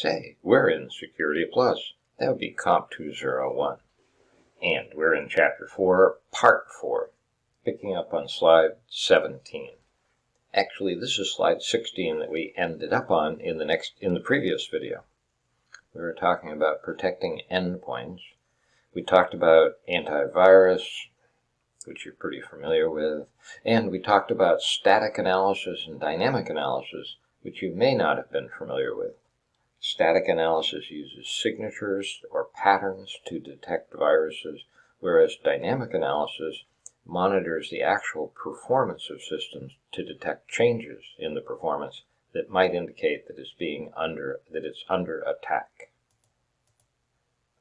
say we're in Security Plus. That would be COMP-201. And we're in Chapter 4, Part 4, picking up on Slide 17. Actually, this is Slide 16 that we ended up on in the previous video. We were talking about protecting endpoints. We talked about antivirus, which you're pretty familiar with, and we talked about static analysis and dynamic analysis, which you may not have been familiar with. Static analysis uses signatures or patterns to detect viruses, whereas dynamic analysis monitors the actual performance of systems to detect changes in the performance that might indicate that it's under attack.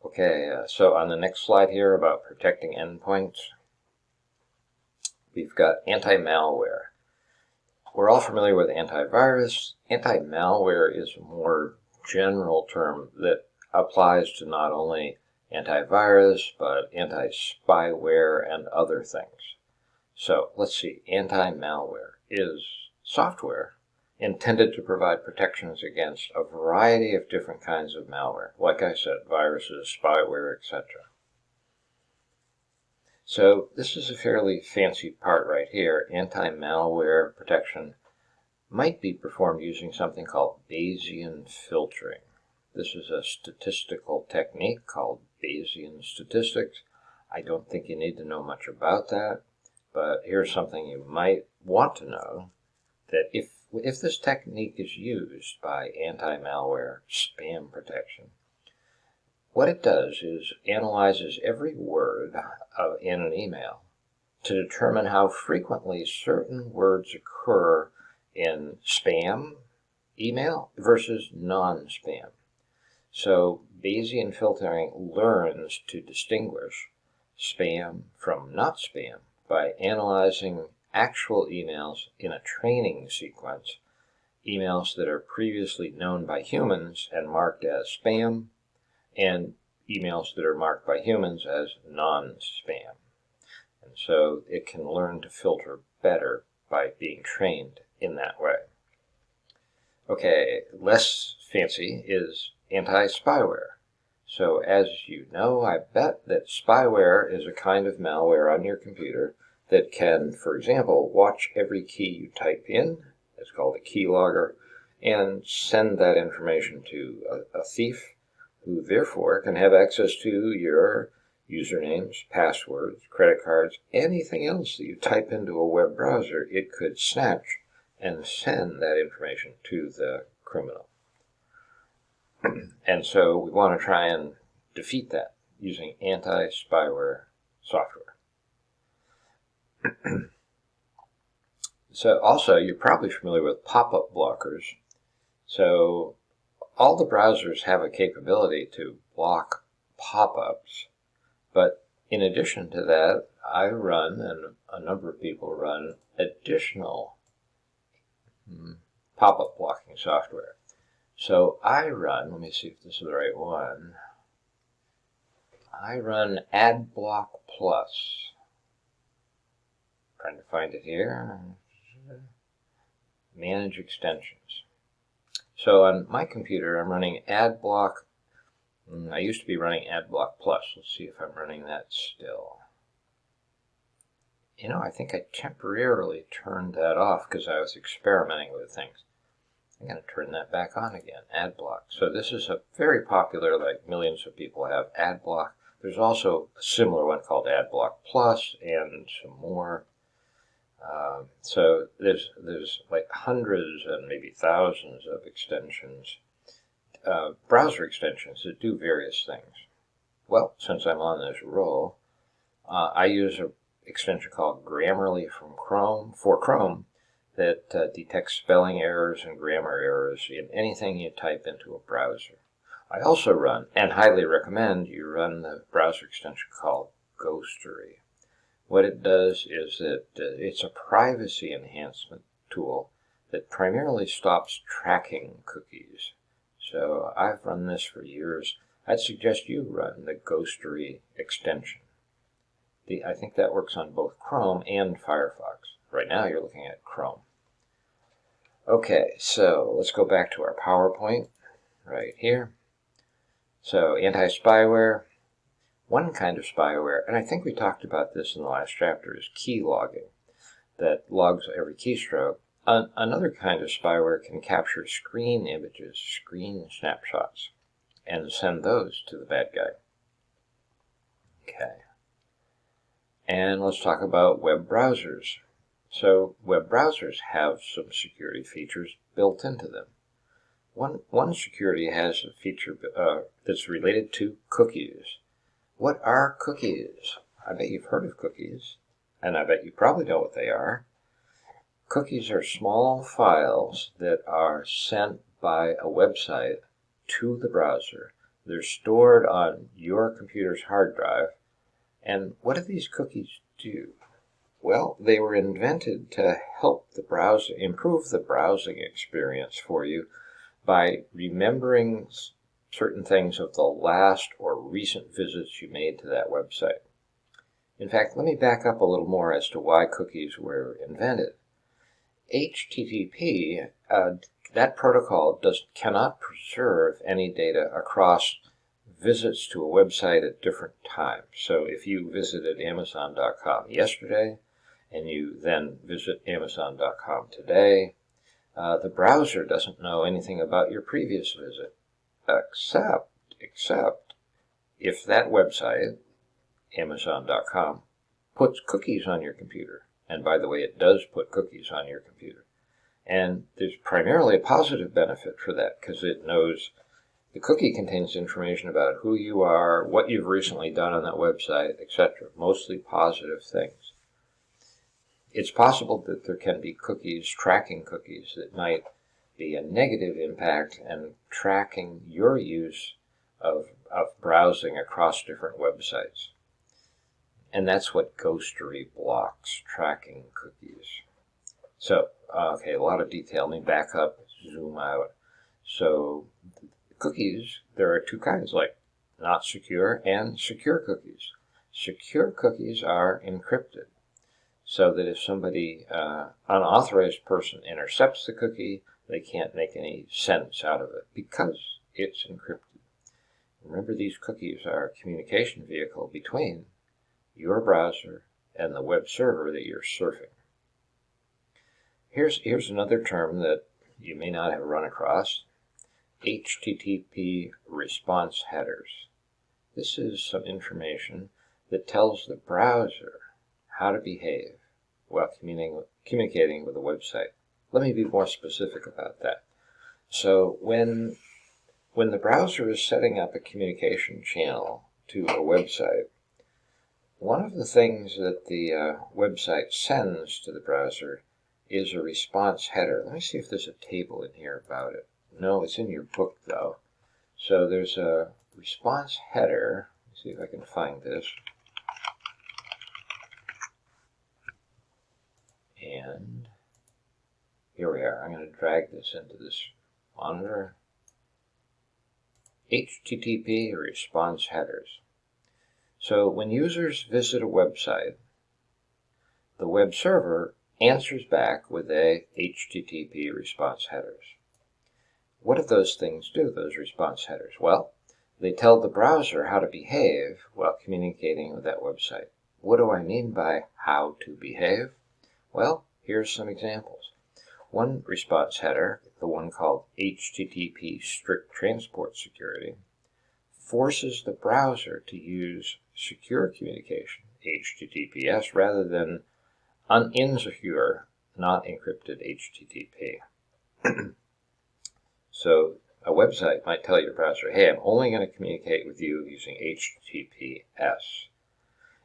Okay, so on the next slide here about protecting endpoints, we've got anti-malware. We're all familiar with antivirus. Anti-malware is a more general term that applies to not only antivirus, but anti-spyware and other things. So let's see, anti-malware is software intended to provide protections against a variety of different kinds of malware. Like I said, viruses, spyware, etc. So this is a fairly fancy part right here. Anti-malware protection might be performed using something called Bayesian filtering. This is a statistical technique called Bayesian statistics. I don't think you need to know much about that, but here's something you might want to know, that if this technique is used by anti-malware spam protection, what it does is analyzes every word in an email to determine how frequently certain words occur in spam email versus non-spam. So Bayesian filtering learns to distinguish spam from not spam by analyzing actual emails in a training sequence, emails that are previously known by humans and marked as spam, and emails that are marked by humans as non-spam. And so it can learn to filter better by being trained in that way. Okay, less fancy is anti-spyware. So as you know, I bet that spyware is a kind of malware on your computer that can, for example, watch every key you type in. It's called a keylogger, and send that information to a thief, who therefore can have access to your usernames, passwords, credit cards, anything else that you type into a web browser. It could snatch and send that information to the criminal. And so we want to try and defeat that using anti-spyware software. So also, you're probably familiar with pop-up blockers. So all the browsers have a capability to block pop-ups, but in addition to that, I run, and a number of people run, additional pop-up blocking software. So I run, let me see if this is the right one, I run AdBlock Plus. Trying to find it here. Manage extensions. So on my computer, I'm running AdBlock. I used to be running AdBlock Plus. Let's see if I'm running that still. You know, I think I temporarily turned that off because I was experimenting with things. I'm going to turn that back on again, AdBlock. So this is a very popular, like millions of people have AdBlock. There's also a similar one called AdBlock Plus and some more. So there's like hundreds and maybe thousands of extensions, browser extensions that do various things. Well, since I'm on this roll, I use an extension called Grammarly for Chrome that detects spelling errors and grammar errors in anything you type into a browser. I also run, and highly recommend you run, the browser extension called Ghostery. What it does is that it's a privacy enhancement tool that primarily stops tracking cookies. So I've run this for years. I'd suggest you run the Ghostery extension. I think that works on both Chrome and Firefox. Right now you're looking at Chrome. Okay, so let's go back to our PowerPoint. right here. So anti-spyware, one kind of spyware, and I think we talked about this in the last chapter, is key logging, that logs every keystroke. Another kind of spyware can capture screen images, screen snapshots, and send those to the bad guy. Okay. And let's talk about web browsers. So web browsers have some security features built into them. One security has a feature that's related to cookies. What are cookies? I bet you've heard of cookies, and I bet you probably know what they are. Cookies are small files that are sent by a website to the browser. They're stored on your computer's hard drive. And what do these cookies do? Well, they were invented to help the browser, improve the browsing experience for you by remembering certain things of the last or recent visits you made to that website. In fact, let me back up a little more as to why cookies were invented. HTTP, that protocol cannot preserve any data across visits to a website at different times. So if you visited Amazon.com yesterday and you then visit Amazon.com today, the browser doesn't know anything about your previous visit, except if that website, Amazon.com, puts cookies on your computer. And by the way, it does put cookies on your computer. And there's primarily a positive benefit for that because it knows the cookie contains information about who you are, what you've recently done on that website, etc. Mostly positive things. It's possible that there can be cookies, tracking cookies, that might be a negative impact and tracking your use of browsing across different websites. And that's what ghostery blocks, tracking cookies. So, okay, a lot of detail. Let me back up, zoom out. So, cookies, there are two kinds, like not secure and secure cookies. Secure cookies are encrypted, so that if somebody, unauthorized person, intercepts the cookie, they can't make any sense out of it because it's encrypted. Remember, these cookies are a communication vehicle between your browser and the web server that you're surfing. Here's another term that you may not have run across: HTTP response headers. This is some information that tells the browser how to behave while communicating with a website. Let me be more specific about that. So when the browser is setting up a communication channel to a website, one of the things that the website sends to the browser is a response header. Let me see if there's a table in here about it. No, it's in your book, though. So there's a response header. Let's see if I can find this. And here we are. I'm going to drag this into this monitor. HTTP response headers. So when users visit a website, the web server answers back with a HTTP response headers. What do those things do, those response headers? Well, they tell the browser how to behave while communicating with that website. What do I mean by how to behave? Well, here's some examples. One response header, the one called HTTP strict transport security, forces the browser to use secure communication, HTTPS, rather than insecure, not encrypted HTTP. So a website might tell your browser, hey, I'm only going to communicate with you using HTTPS.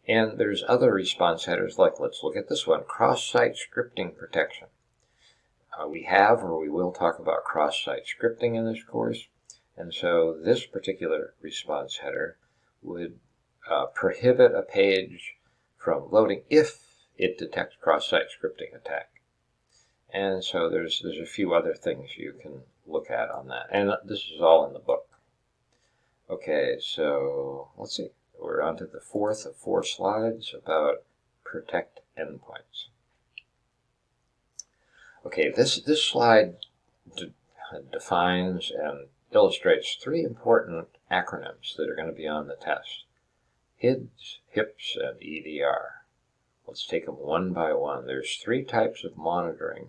And there's other response headers, like, let's look at this one, cross-site scripting protection. We have, or we will talk about cross-site scripting in this course. And so this particular response header would prohibit a page from loading if it detects cross-site scripting attack. And so there's a few other things you can look at on that. And this is all in the book. Okay, so let's see. We're on to the fourth of 4 slides about protect endpoints. Okay, this slide defines and illustrates three important acronyms that are going to be on the test: HIDS, HIPS, and EDR. Let's take them one by one. There's three types of monitoring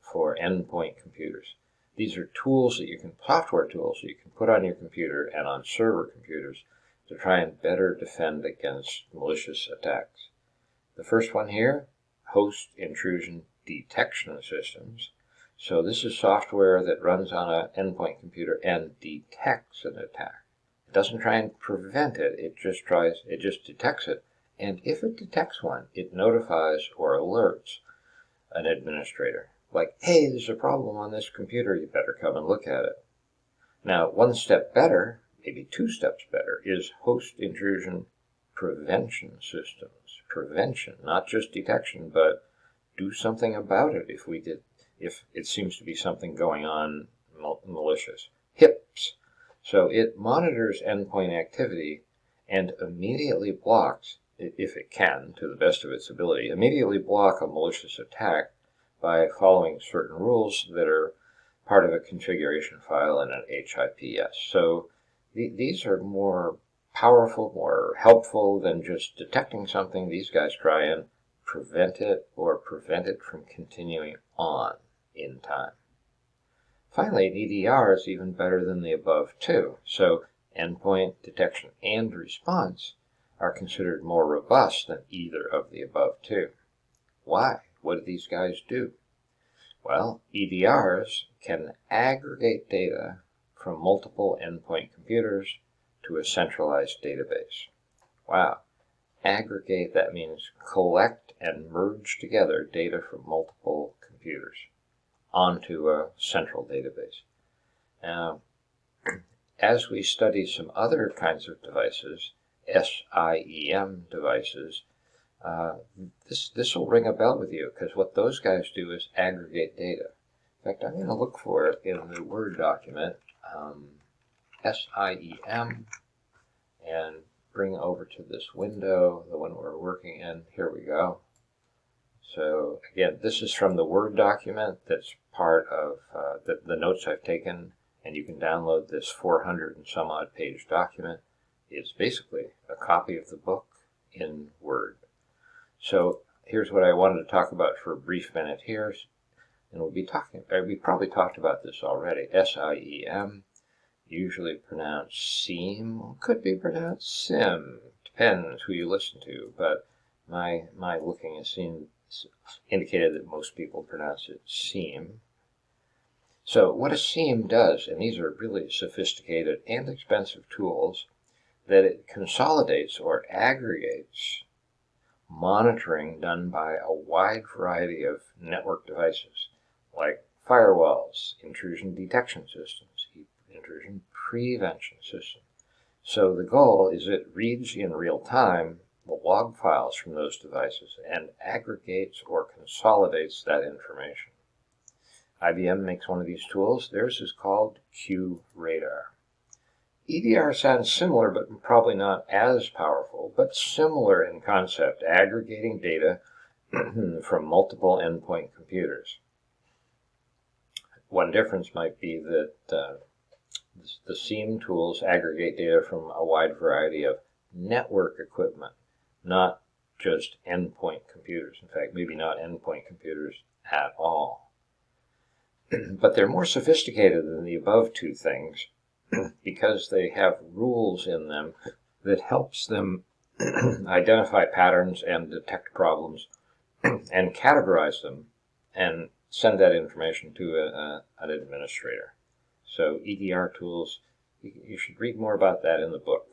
for endpoint computers. These are tools that software tools that you can put on your computer and on server computers to try and better defend against malicious attacks. The first one here, host intrusion detection systems. So this is software that runs on an endpoint computer and detects an attack. It doesn't try and prevent it, it just detects it. And if it detects one, it notifies or alerts an administrator. Like, hey, there's a problem on this computer, you better come and look at it. Now, one step better, maybe two steps better, is host intrusion prevention systems. Prevention, not just detection, but do something about it if it seems to be something going on malicious. HIPS. So it monitors endpoint activity and immediately blocks, if it can, to the best of its ability, immediately block a malicious attack by following certain rules that are part of a configuration file in an HIPS. So these are more powerful, more helpful than just detecting something. These guys try and prevent it or prevent it from continuing on in time. Finally, an EDR is even better than the above two. So endpoint detection and response are considered more robust than either of the above two. Why? What do these guys do? Well, EDRs can aggregate data from multiple endpoint computers to a centralized database. Wow. Aggregate, that means collect and merge together data from multiple computers onto a central database. Now, as we study some other kinds of devices, SIEM devices, this will ring a bell with you, because what those guys do is aggregate data. In fact, I'm going to look for it in the Word document, SIEM, and bring over to this window, the one we're working in. Here we go. So again, this is from the Word document that's part of the notes I've taken, and you can download this 400 and some odd page document. It's basically a copy of the book in Word. So here's what I wanted to talk about for a brief minute here, and we probably talked about this already. SIEM, usually pronounced SIEM, could be pronounced SIM, depends who you listen to, but my looking at SIEM indicated that most people pronounce it SIEM. So what a SIEM does, and these are really sophisticated and expensive tools, that it consolidates or aggregates monitoring done by a wide variety of network devices, like firewalls, intrusion detection systems, intrusion prevention systems. So the goal is it reads in real time the log files from those devices and aggregates or consolidates that information. IBM makes one of these tools. Theirs is called QRadar. EDR sounds similar, but probably not as powerful, but similar in concept, aggregating data from multiple endpoint computers. One difference might be that the SIEM tools aggregate data from a wide variety of network equipment, not just endpoint computers. In fact, maybe not endpoint computers at all. But they're more sophisticated than the above two things, because they have rules in them that helps them identify patterns and detect problems and categorize them and send that information to an administrator. So EDR tools, you should read more about that in the book.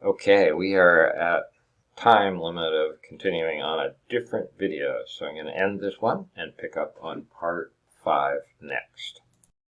Okay, we are at time limit of continuing on a different video, so I'm going to end this one and pick up on part 5 next.